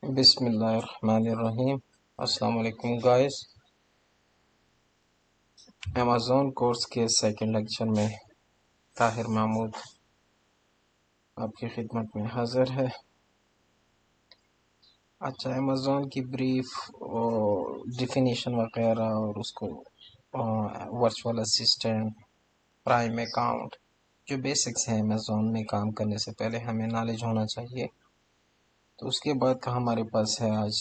بسم اللہ الرحمن الرحیم۔ السلام علیکم گائز، امیزون کورس کے سیکنڈ لیکچر میں طاہر محمود آپ کی خدمت میں حاضر ہے۔ اچھا، امیزون کی بریف ڈیفینیشن وغیرہ اور اس کو ورچوئل اسسٹنٹ، پرائم اکاؤنٹ، جو بیسکس ہیں امیزون میں کام کرنے سے پہلے ہمیں نالج ہونا چاہیے۔ تو اس کے بعد کا ہمارے پاس ہے آج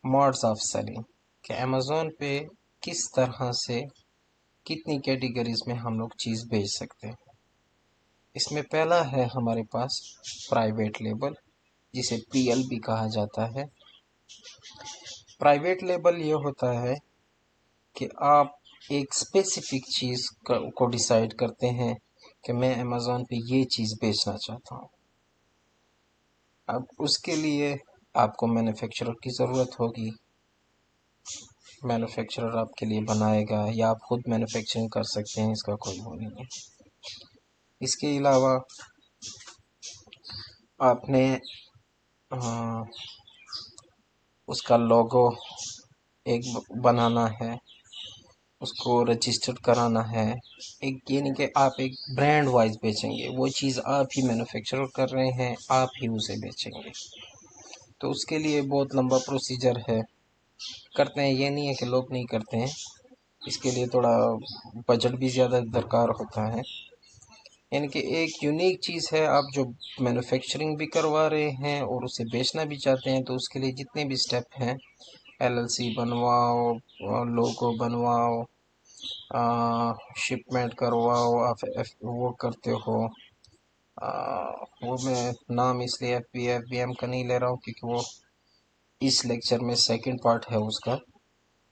موڈز آف سیلنگ، کہ امیزون پہ کس طرح سے کتنی کیٹیگریز میں ہم لوگ چیز بیچ سکتے ہیں۔ اس میں پہلا ہے ہمارے پاس پرائیویٹ لیبل، جسے پی ایل بھی کہا جاتا ہے۔ پرائیویٹ لیبل یہ ہوتا ہے کہ آپ ایک اسپیسیفک چیز کو ڈیسائیڈ کرتے ہیں کہ میں امیزون پہ یہ چیز بیچنا چاہتا ہوں۔ اب اس کے لیے آپ کو مینوفیکچرر کی ضرورت ہوگی، مینوفیکچرر آپ کے لیے بنائے گا، یا آپ خود مینوفیکچرنگ کر سکتے ہیں، اس کا کوئی وہ نہیں ہے۔ اس کے علاوہ آپ نے اس کا لوگو ایک بنانا ہے، اس کو رجسٹر کرانا ہے، ایک یعنی کہ آپ ایک برانڈ وائز بیچیں گے، وہ چیز آپ ہی مینوفیکچر کر رہے ہیں، آپ ہی اسے بیچیں گے۔ تو اس کے لیے بہت لمبا پروسیجر ہے، کرتے ہیں، یہ نہیں ہے کہ لوگ نہیں کرتے ہیں، اس کے لیے تھوڑا بجٹ بھی زیادہ درکار ہوتا ہے۔ یعنی کہ ایک یونیک چیز ہے، آپ جو مینوفیکچرنگ بھی کروا رہے ہیں اور اسے بیچنا بھی چاہتے ہیں، تو اس کے لیے جتنے بھی سٹیپ ہیں، ایل ایل سی بنواؤ، لوگو بنواؤ، شپمنٹ کرواؤ، آپ وہ کرتے ہو، وہ میں نام اس لیے ایف بی ایم کا نہیں لے رہا ہوں کیونکہ وہ اس لیکچر میں سیکنڈ پارٹ ہے اس کا،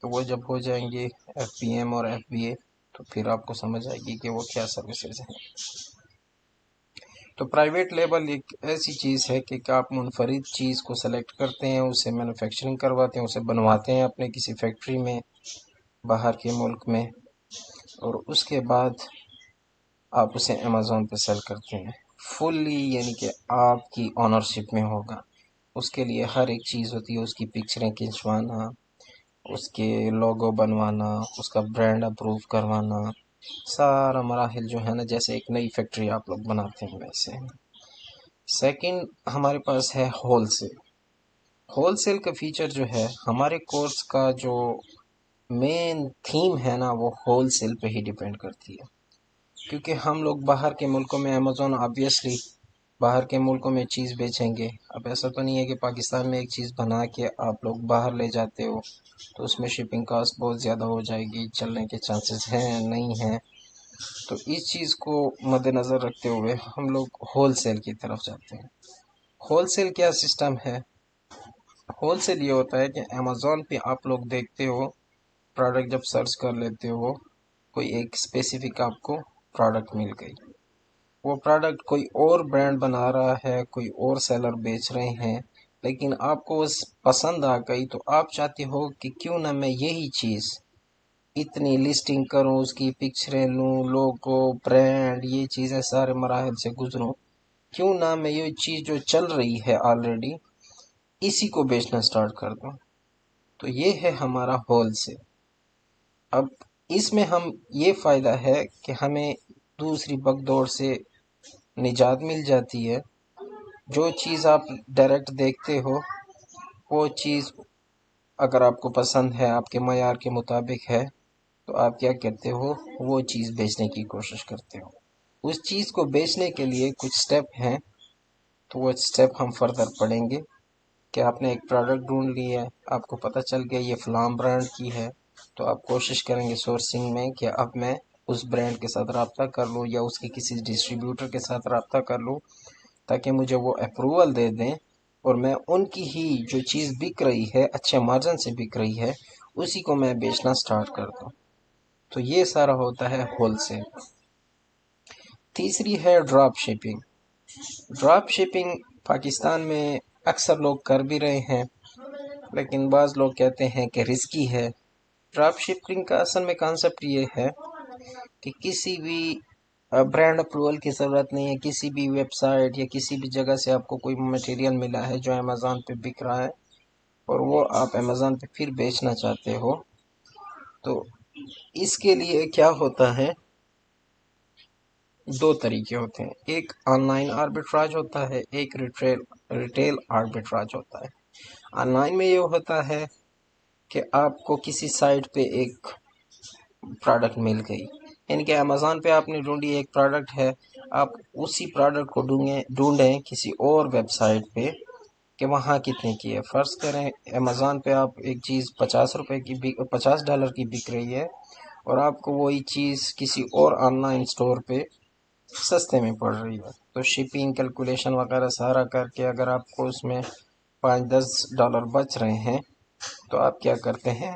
تو وہ جب ہو جائیں گے ایف پی ایم اور ایف بی اے تو پھر آپ کو سمجھ آئے گی کہ وہ کیا سروسز ہیں۔ تو پرائیویٹ لیبل ایک ایسی چیز ہے کہ آپ منفرد چیز کو سلیکٹ کرتے ہیں، اسے مینوفیکچرنگ کرواتے ہیں، اسے بنواتے ہیں اپنے کسی فیکٹری میں باہر کے ملک میں، اور اس کے بعد آپ اسے امیزون پہ سیل کرتے ہیں فلی، یعنی کہ آپ کی آنرشپ میں ہوگا۔ اس کے لیے ہر ایک چیز ہوتی ہے، اس کی پکچریں کھنچوانا، اس کے لوگو بنوانا، اس کا برانڈ اپروو کروانا، سارا مراحل جو ہے نا، جیسے ایک نئی فیکٹری آپ لوگ بناتے ہیں ویسے۔ سیکنڈ ہمارے پاس ہے ہول سیل۔ ہول سیل کا فیچر جو ہے، ہمارے کورس کا جو مین تھیم ہے نا، وہ ہول سیل پہ ہی ڈیپینڈ کرتی ہے، کیونکہ ہم لوگ باہر کے ملکوں میں امیزون آبویسلی باہر کے ملکوں میں چیز بیچیں گے۔ اب ایسا تو نہیں ہے کہ پاکستان میں ایک چیز بنا کے آپ لوگ باہر لے جاتے ہو تو اس میں شپنگ کاسٹ بہت زیادہ ہو جائے گی، چلنے کے چانسز ہیں نہیں ہیں۔ تو اس چیز کو مد نظر رکھتے ہوئے ہم لوگ ہول سیل کی طرف جاتے ہیں۔ ہول سیل کیا سسٹم ہے؟ ہول سیل یہ ہوتا ہے کہ امیزون پہ آپ لوگ دیکھتے ہو پروڈکٹ، جب سرچ کر لیتے ہو کوئی ایک اسپیسیفک آپ کو پروڈکٹ مل گئی، وہ پروڈکٹ کوئی اور برانڈ بنا رہا ہے، کوئی اور سیلر بیچ رہے ہیں، لیکن آپ کو پسند آ گئی تو آپ چاہتے ہو کہ کیوں نہ میں یہی چیز اتنی لسٹنگ کروں، اس کی پکچریں لوں، لوگو، برانڈ، یہ چیزیں سارے مراحل سے گزروں، کیوں نہ میں یہ چیز جو چل رہی ہے آلریڈی اسی کو بیچنا سٹارٹ کر دوں۔ تو یہ ہے ہمارا ہول سیل۔ اب اس میں ہم یہ فائدہ ہے کہ ہمیں دوسری بگ دوڑ سے نجات مل جاتی ہے۔ جو چیز آپ ڈائریکٹ دیکھتے ہو، وہ چیز اگر آپ کو پسند ہے، آپ کے معیار کے مطابق ہے، تو آپ کیا کرتے ہو، وہ چیز بیچنے کی کوشش کرتے ہو۔ اس چیز کو بیچنے کے لیے کچھ سٹیپ ہیں، تو وہ سٹیپ ہم فردر پڑھیں گے کہ آپ نے ایک پروڈکٹ ڈھونڈ لی ہے، آپ کو پتہ چل گیا یہ فلاں برانڈ کی ہے، تو آپ کوشش کریں گے سورسنگ میں کہ اب میں اس برانڈ کے ساتھ رابطہ کر لوں یا اس کے کسی ڈسٹریبیوٹر کے ساتھ رابطہ کر لوں تاکہ مجھے وہ اپروول دے دیں، اور میں ان کی ہی جو چیز بک رہی ہے، اچھے مارجن سے بک رہی ہے، اسی کو میں بیچنا سٹارٹ کر دوں۔ تو یہ سارا ہوتا ہے ہول سیل۔ تیسری ہے drop shipping. Drop shipping Pakistan میں اکثر لوگ کر بھی رہے ہیں، لیکن بعض لوگ کہتے ہیں کہ رسکی ہے۔ ڈراپ شپنگ کا اصل میں کانسیپٹ یہ ہے کہ کسی بھی برانڈ اپروول کی ضرورت نہیں ہے. کسی بھی ویب سائٹ یا کسی بھی جگہ سے آپ کو کوئی مٹیریل ملا ہے جو امیزون پہ بک رہا ہے اور وہ آپ امیزون پہ پھر بیچنا چاہتے ہو، تو اس کے لیے کیا ہوتا ہے، دو طریقے ہوتے ہیں. ایک آن لائن آربیٹراج ہوتا ہے، ایک ریٹیل آربیٹراج ہوتا ہے. آن لائن میں یہ ہوتا ہے کہ آپ کو کسی سائٹ پہ ایک پروڈکٹ مل گئی، یعنی کہ امیزون پہ آپ نے ڈھونڈی ایک پروڈکٹ ہے، آپ اسی پروڈکٹ کو ڈھونڈیں کسی اور ویب سائٹ پہ کہ وہاں کتنے کی ہے. فرض کریں امیزون پہ آپ ایک چیز $50 کی بک رہی ہے اور آپ کو وہی چیز کسی اور آن لائن سٹور پہ سستے میں پڑ رہی ہے، تو شپنگ کیلکولیشن وغیرہ سارا کر کے اگر آپ کو اس میں $5-10 بچ رہے ہیں تو آپ کیا کرتے ہیں،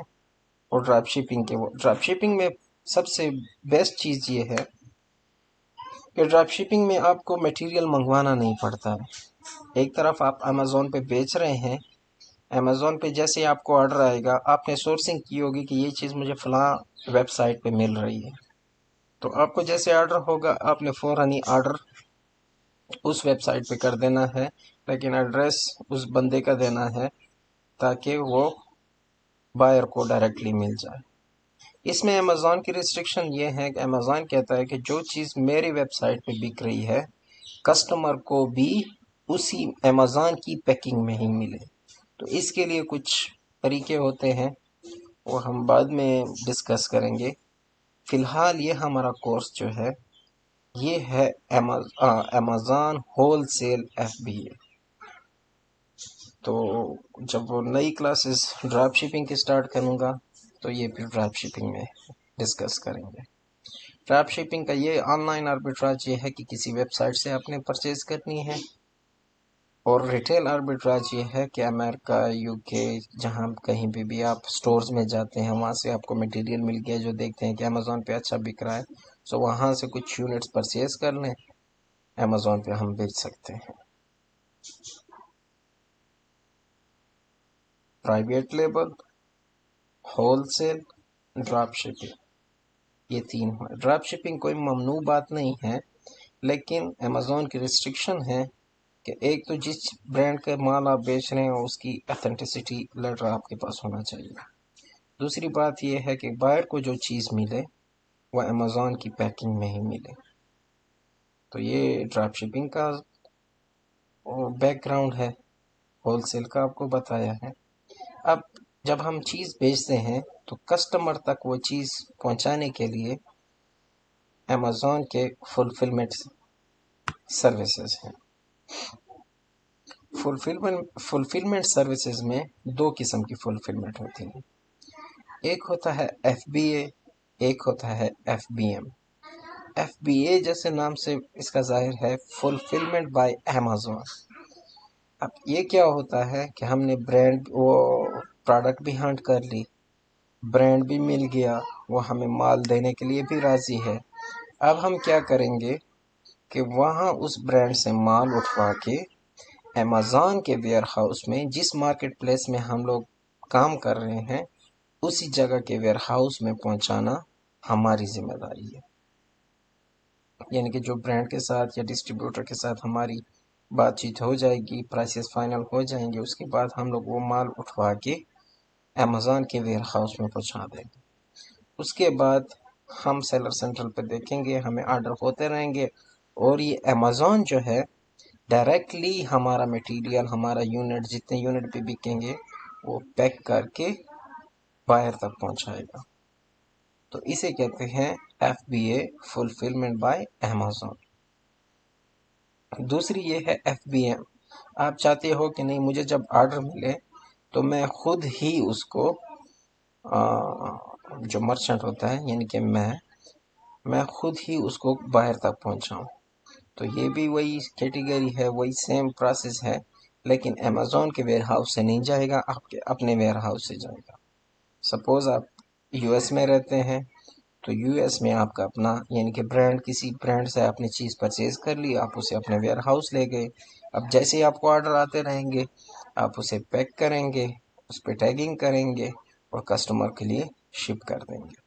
اور ڈراپ شپنگ میں سب سے بیسٹ چیز یہ ہے کہ ڈراپ شپنگ میں آپ کو میٹیریل منگوانا نہیں پڑتا ہے. ایک طرف آپ امیزون پہ بیچ رہے ہیں، امیزون پہ جیسے آپ کو آرڈر آئے گا، آپ نے سورسنگ کی ہوگی کہ یہ چیز مجھے فلاں ویب سائٹ پہ مل رہی ہے، تو آپ کو جیسے آرڈر ہوگا آپ نے فوراً ہی آرڈر اس ویب سائٹ پہ کر دینا ہے، لیکن ایڈریس اس بندے کا دینا ہے تاکہ وہ بائر کو ڈائریکٹلی مل جائے. اس میں امیزون کی ریسٹرکشن یہ ہے کہ امیزون کہتا ہے کہ جو چیز میری ویب سائٹ پہ بک رہی ہے کسٹمر کو بھی اسی امیزون کی پیکنگ میں ہی ملے. تو اس کے لیے کچھ طریقے ہوتے ہیں، وہ ہم بعد میں ڈسکس کریں گے. فی الحال یہ ہمارا کورس جو ہے یہ ہے امیزون ہول سیل FBA. تو جب وہ نئی کلاسز ڈراپ شپنگ کی سٹارٹ کروں گا تو یہ پھر ڈراپ شپنگ میں ڈسکس کریں گے. ڈراپ شپنگ کا یہ آن لائن آربیٹراج یہ ہے کہ کسی ویب سائٹ سے آپ نے پرچیز کرنی ہے، اور ریٹیل آربیٹراج یہ ہے کہ امریکہ، UK، جہاں کہیں بھی آپ سٹورز میں جاتے ہیں وہاں سے آپ کو میٹیریل مل گیا جو دیکھتے ہیں کہ امیزون پہ اچھا بک رہا ہے، سو وہاں سے کچھ یونٹس پرچیز کر لیں، امیزون پہ ہم بیچ سکتے ہیں. Private label, wholesale, drop shipping, یہ تین ہیں. ڈراپ شپنگ کوئی ممنوع بات نہیں ہے، لیکن امیزون کی ریسٹرکشن ہے کہ ایک تو جس برانڈ کا مال آپ بیچ رہے ہیں اس کی ایتھینٹسٹی لیٹر آپ کے پاس ہونا چاہیے. دوسری بات یہ ہے کہ بائر کو جو چیز ملے وہ امیزون کی پیکنگ میں ہی ملے. تو یہ ڈراپ شپنگ کا بیک گراؤنڈ ہے، ہول سیل کا آپ کو بتایا ہے. اب جب ہم چیز بیچتے ہیں تو کسٹمر تک وہ چیز پہنچانے کے لیے امیزون کے فلفلمنٹ سروسز ہیں. فلفلمنٹ سروسز میں دو قسم کی فلفلمنٹ ہوتی ہیں، ایک ہوتا ہے FBA، ایک ہوتا ہے FBM. FBA جیسے نام سے اس کا ظاہر ہے فلفلمنٹ بائی امیزون. اب یہ کیا ہوتا ہے کہ ہم نے برانڈ وہ پروڈکٹ بھی ہنٹ کر لی، برانڈ بھی مل گیا، وہ ہمیں مال دینے کے لیے بھی راضی ہے. اب ہم کیا کریں گے کہ وہاں اس برانڈ سے مال اٹھوا کے امیزون کے ویئر ہاؤس میں، جس مارکیٹ پلیس میں ہم لوگ کام کر رہے ہیں اسی جگہ کے ویئر ہاؤس میں پہنچانا ہماری ذمہ داری ہے. یعنی کہ جو برانڈ کے ساتھ یا ڈسٹریبیوٹر کے ساتھ ہماری بات چیت ہو جائے گی، پرائسز فائنل ہو جائیں گے، اس کے بعد ہم لوگ وہ مال اٹھوا کے امیزون کے ویئر ہاؤس میں پہنچا دیں گے. اس کے بعد ہم سیلر سینٹرل پہ دیکھیں گے، ہمیں آرڈر ہوتے رہیں گے، اور یہ امیزون جو ہے ڈائریکٹلی ہمارا میٹیریل، ہمارا یونٹ، جتنے یونٹ پہ بکیں گے وہ پیک کر کے بائر تک پہنچائے گا. تو اسے کہتے ہیں FBA، فلفلمنٹ بائی امیزون. دوسری یہ ہے FBM. آپ چاہتے ہو کہ نہیں مجھے جب آرڈر ملے تو میں خود ہی اس کو جو مرچنٹ ہوتا ہے یعنی کہ میں خود ہی اس کو باہر تک پہنچاؤں. تو یہ بھی وہی کیٹیگری ہے، وہی سیم پروسیس ہے، لیکن امیزون کے ویئر ہاؤس سے نہیں جائے گا، آپ کے اپنے ویئر ہاؤس سے جائے گا. سپوز آپ US میں رہتے ہیں تو US میں آپ کا اپنا یعنی کہ برانڈ، کسی برانڈ سے آپ نے چیز پرچیز کر لی، آپ اسے اپنے ویئر ہاؤس لے گئے. اب جیسے ہی آپ کو آرڈر آتے رہیں گے آپ اسے پیک کریں گے، اس پہ ٹیگنگ کریں گے اور کسٹمر کے لیے شپ کر دیں گے.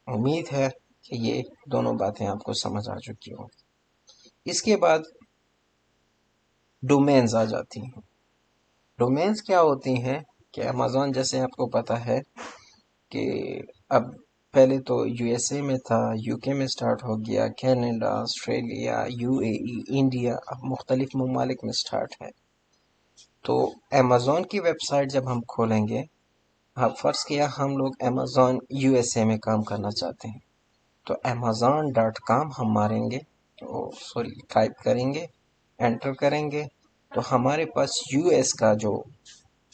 امید ہے کہ یہ دونوں باتیں آپ کو سمجھ آ چکی ہوں. اس کے بعد ڈومینز آ جاتی ہیں. ڈومینز کیا ہوتی ہیں کہ امیزون جیسے آپ کو پتہ ہے کہ اب پہلے تو یو ایس اے میں تھا، یو کے میں سٹارٹ ہو گیا، Canada, Australia, you a E, India, اب مختلف ممالک میں سٹارٹ ہے. تو امیزون کی ویب سائٹ جب ہم کھولیں گے، اب فرض کیا ہم لوگ امیزون یو ایس اے میں کام کرنا چاہتے ہیں، تو amazon.com ہم ماریں گے، ٹائپ کریں گے، انٹر کریں گے، تو ہمارے پاس یو ایس کا جو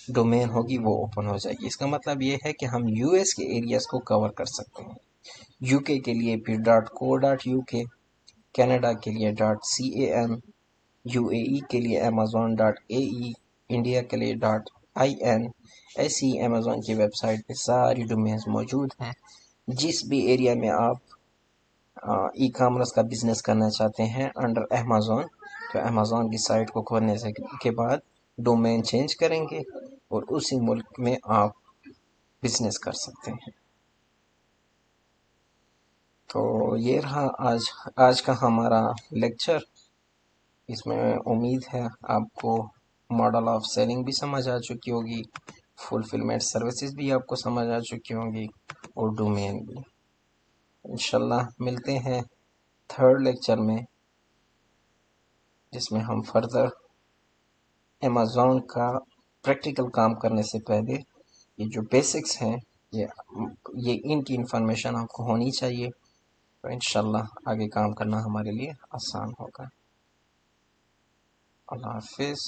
ڈومین ہوگی وہ اوپن ہو جائے گی. اس کا مطلب یہ ہے کہ ہم یو ایس کے ایریاز کو کور کر سکتے ہیں. یو کے لیے بھی .co.uk، کینیڈا کے لیے .can، یو اے ای کے لیے amazon.ae، انڈیا کے لیے .in. ایسی امیزون کی ویب سائٹ پہ ساری ڈومینز موجود ہیں. جس بھی ایریا میں آپ ای کامرس کا بزنس کرنا چاہتے ہیں انڈر امیزون، تو امیزون کی سائٹ کو کھولنے کے بعد ڈومین چینج کریں گے اور اسی ملک میں آپ بزنس کر سکتے ہیں. تو یہ رہا آج کا ہمارا لیکچر. اس میں امید ہے آپ کو ماڈل آف سیلنگ بھی سمجھ آ چکی ہوگی، فلفلمنٹ سروسز بھی آپ کو سمجھ آ چکی ہوں گی، اور ڈومین بھی. انشاءاللہ ملتے ہیں تھرڈ لیکچر میں، جس میں ہم فردر امیزون کا پریکٹیکل کام کرنے سے پہلے یہ جو بیسکس ہیں یہ ان کی انفارمیشن آپ کو ہونی چاہیے، تو انشاءاللہ آگے کام کرنا ہمارے لیے آسان ہوگا. اللہ حافظ.